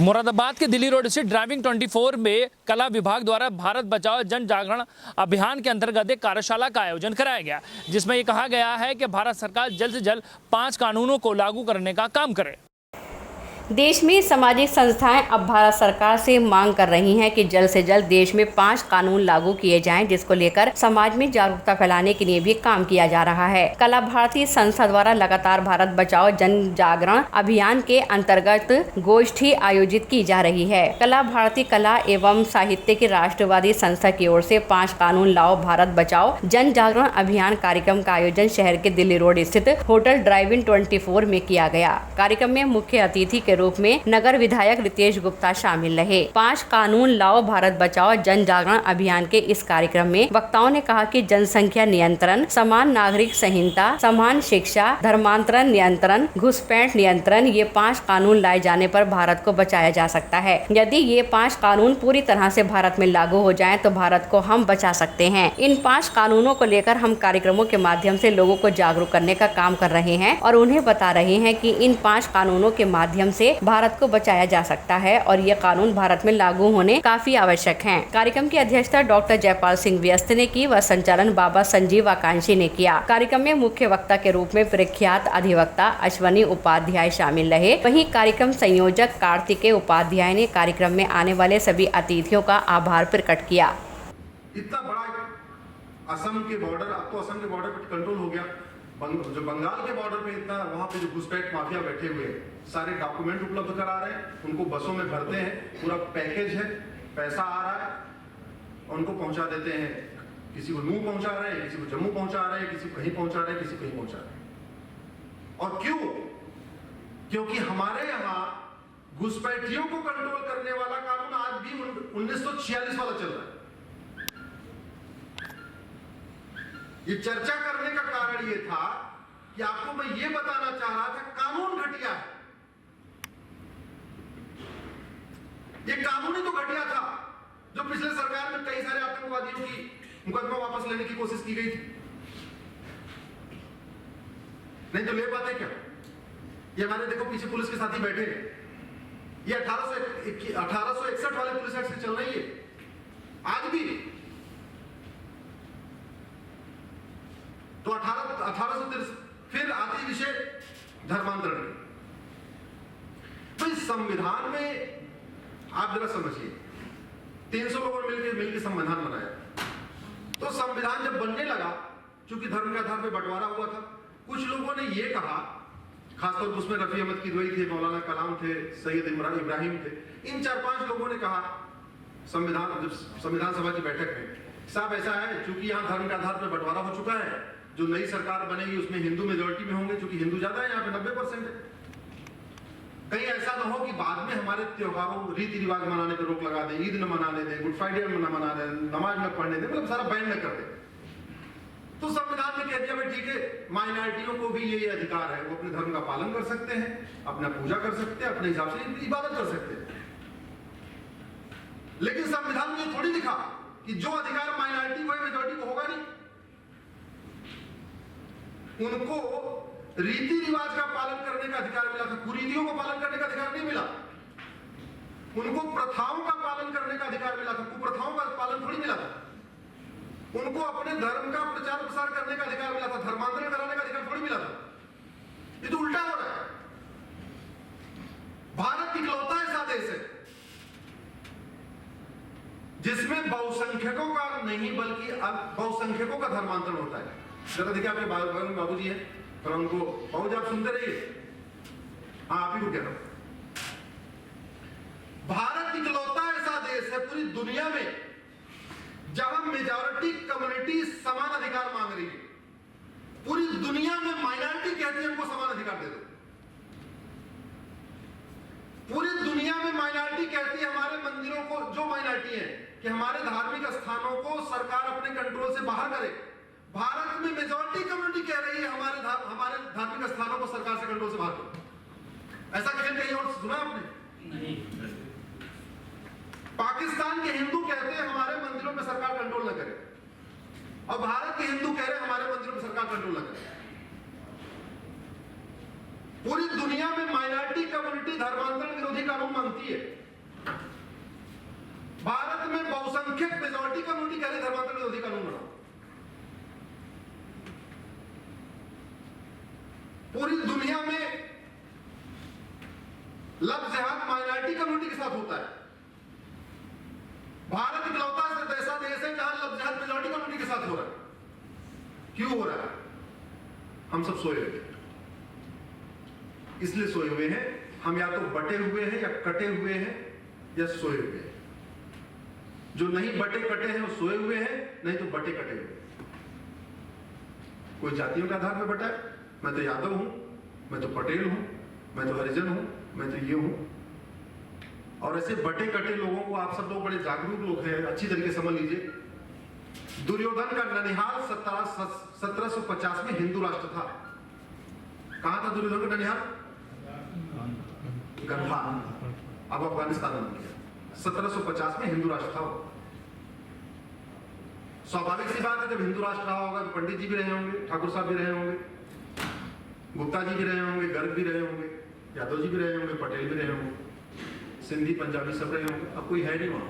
मुरादाबाद के दिल्ली रोड स्थित ड्राइविंग 24 में कला विभाग द्वारा भारत बचाओ जन जागरण अभियान के अंतर्गत एक कार्यशाला का आयोजन कराया गया, जिसमें ये कहा गया है कि भारत सरकार जल्द से जल्द 5 कानूनों को लागू करने का काम करे। देश में सामाजिक संस्थाएं अब भारत सरकार से मांग कर रही हैं कि जल्द से जल्द देश में 5 कानून लागू किए जाएं, जिसको लेकर समाज में जागरूकता फैलाने के लिए भी काम किया जा रहा है। कला भारती संस्था द्वारा लगातार भारत बचाओ जन जागरण अभियान के अंतर्गत गोष्ठी आयोजित की जा रही है। कला भारती कला एवं साहित्य की राष्ट्रवादी संस्था की ओर से 5 कानून लाओ भारत बचाओ जन जागरण अभियान कार्यक्रम का आयोजन शहर के दिल्ली रोड स्थित होटल ड्राइविंग 24 में किया गया। कार्यक्रम में मुख्य अतिथि के रूप में नगर विधायक रितेश गुप्ता शामिल रहे। 5 कानून लाओ भारत बचाओ जन जागरण अभियान के इस कार्यक्रम में वक्ताओं ने कहा कि जनसंख्या नियंत्रण, समान नागरिक संहिता, समान शिक्षा, धर्मांतरण नियंत्रण, घुसपैठ नियंत्रण, ये 5 कानून लाए जाने पर भारत को बचाया जा सकता है। यदि ये 5 कानून पूरी तरह से भारत में लागू हो जाएं, तो भारत को हम बचा सकते हैं। इन 5 कानूनों को लेकर हम कार्यक्रमों के माध्यम से लोगों को जागरूक करने का काम कर रहे हैं और उन्हें बता रहे हैं कि इन 5 कानूनों के माध्यम से भारत को बचाया जा सकता है और ये कानून भारत में लागू होने काफी आवश्यक हैं। कार्यक्रम की अध्यक्षता डॉक्टर जयपाल सिंह व्यस्त ने की व संचालन बाबा संजीव आकांक्षी ने किया। कार्यक्रम में मुख्य वक्ता के रूप में प्रख्यात अधिवक्ता अश्वनी उपाध्याय शामिल रहे। वहीं कार्यक्रम संयोजक कार्तिकेय उपाध्याय ने कार्यक्रम में आने वाले सभी अतिथियों का आभार प्रकट किया। इतना बड़ा असम के बॉर्डर, अब तो असम के बॉर्डर पर कंट्रोल हो गया। जो बंगाल के बॉर्डर पे इतना, वहाँ पे जो घुसपैठ माफिया बैठे हुए हैं, सारे डॉक्यूमेंट उपलब्ध करा रहे हैं, उनको बसों में भरते हैं, पूरा पैकेज है, पैसा आ रहा है, उनको पहुंचा देते हैं। किसी को नूह पहुंचा रहे हैं, किसी को जम्मू पहुंचा रहे हैं, किसी को कहीं पहुंचा रहे हैं, किसी को कहीं पहुंचा रहे हैं। और क्यों? क्योंकि हमारे यहाँ घुसपैठियों को कंट्रोल करने वाला कानून आज भी 1946 वाला चल रहा है। ये चर्चा करने का कारण ये था कि आपको मैं ये बताना चाह रहा था, कानून घटिया है। ये कानून ही तो घटिया था जो पिछले सरकार में कई सारे आतंकवादियों की मुकदमा वापस लेने की कोशिश की गई थी। नहीं तो ले पाते क्या? ये हमारे देखो पीछे पुलिस के साथी बैठे हैं। ये 1861 वाले पुलिस एक्ट से चल रही है आज भी। तो 1830 फिर आती विषय धर्मांतरण। तो इस संविधान में आप जरा समझिए, 300 लोगों ने मिलकर संविधान बनाया। तो संविधान जब बनने लगा, चूंकि धर्म के आधार पर बंटवारा हुआ था, कुछ लोगों ने यह कहा, खासतौर पर उसमें रफी अहमद किदवई थे, मौलाना कलाम थे, सैयद इब्राहिम थे, इन 4-5 लोगों ने कहा संविधान सभा की बैठक में, साहब ऐसा है, चूंकि यहाँ धर्म के आधार पर बंटवारा हो चुका है, जो नई सरकार बनेगी उसमें हिंदू मेजोरिटी में होंगे, क्योंकि हिंदू ज्यादा है यहाँ पे 90% है। कहीं ऐसा ना हो कि बाद में हमारे त्योहारों, रीति रिवाज मनाने पर रोक लगा दे, ईद न मनाने दे, गुड फ्राइडे न मना दे, नमाज न पढ़ने दे, मतलब सारा बैन न कर दे। तो संविधान में कह दिया भाई ठीक है, माइनॉरिटियों को भी ये अधिकार है, वो अपने धर्म का पालन कर सकते हैं, अपना पूजा कर सकते हैं, अपने हिसाब से इबादत कर सकते हैं। लेकिन संविधान में थोड़ी लिखा कि जो अधिकार माइनॉरिटी को है, मेजोरिटी को होगा नहीं। उनको रीति रिवाज का पालन करने का अधिकार मिला था, कुरीतियों को पालन करने का अधिकार नहीं मिला। उनको प्रथाओं का पालन करने का अधिकार मिला था, कुप्रथाओं का पालन थोड़ी मिला था। उनको अपने धर्म का प्रचार प्रसार करने का अधिकार मिला था, धर्मांतरण कराने का अधिकार थोड़ी मिला था। ये तो उल्टा हो रहा है। भारत इकलौता ऐसा देश है जिसमें बहुसंख्यकों का नहीं बल्कि बहुसंख्यकों का धर्मांतरण होता है। जरा देखिए, आपके बगल में बाबूजी है, तो उनको बाबूजी आप सुनते रहिए। हाँ, आप ही को कह रहा हूं, भारत इकलौता ऐसा देश है पूरी दुनिया में जहां मेजॉरिटी कम्युनिटी समान अधिकार मांग रही है। पूरी दुनिया में माइनॉरिटी कहती है हमको समान अधिकार दे दो। पूरी दुनिया में माइनॉरिटी कहती है हमारे मंदिरों को, जो माइनॉरिटी है, कि हमारे धार्मिक स्थानों को सरकार अपने कंट्रोल से बाहर करे। भारत में मेजॉरिटी कम्युनिटी कह रही है हमारे धार्मिक स्थानों को सरकार से कंट्रोल से बाहर करो। ऐसा खेल कहीं और सुना आपने? नहीं। पाकिस्तान के हिंदू कहते हैं हमारे मंदिरों में सरकार कंट्रोल न करे, और भारत के हिंदू कह रहे हैं हमारे मंदिरों में सरकार कंट्रोल न करे। पूरी दुनिया में माइनॉरिटी कम्युनिटी धर्मांतरण विरोधी कानून मांगती है। भारत में बहुसंख्यक मेजॉरिटी कम्युनिटी कह रही धर्मांतरण विरोधी कानून बनाओ। पूरी दुनिया में लव जिहाद माइनॉरिटी कम्युनिटी के साथ होता है। भारत इकलौता ऐसा देश है जहां लव जिहाद मेजॉरिटी कम्युनिटी के साथ हो रहा है। क्यों हो रहा है? हम सब सोए हुए हैं। इसलिए सोए हुए हैं, हम या तो बटे हुए हैं या कटे हुए हैं या सोए हुए हैं। जो नहीं बटे कटे हैं वो सोए हुए हैं, नहीं तो बटे कटे हुए हैं। कोई जातियों के आधार पर बटा है, मैं तो यादव हूं, मैं तो पटेल हूं, मैं तो हरिजन हूं, मैं तो ये हूं। और ऐसे बटे कटे लोगों को आप सब लोग बड़े जागरूक लोग हैं, अच्छी तरीके समझ लीजिए। दुर्योधन का ननिहाल 1750 में हिंदू राष्ट्र था। कहां था दुर्योधन का ननिहाल? गंधा, अब अफगानिस्तान बन गया। 1750 में हिंदू राष्ट्र था। स्वाभाविक सी बात है, जब हिंदू राष्ट्र रहा होगा तो पंडित जी भी रहे होंगे, ठाकुर साहब भी रहे होंगे, गुप्ता जी भी रहे होंगे, गर्ग भी रहे होंगे, यादव जी भी रहे होंगे, पटेल भी रहे होंगे, सिंधी पंजाबी सब रहे होंगे। अब कोई है नहीं वहां।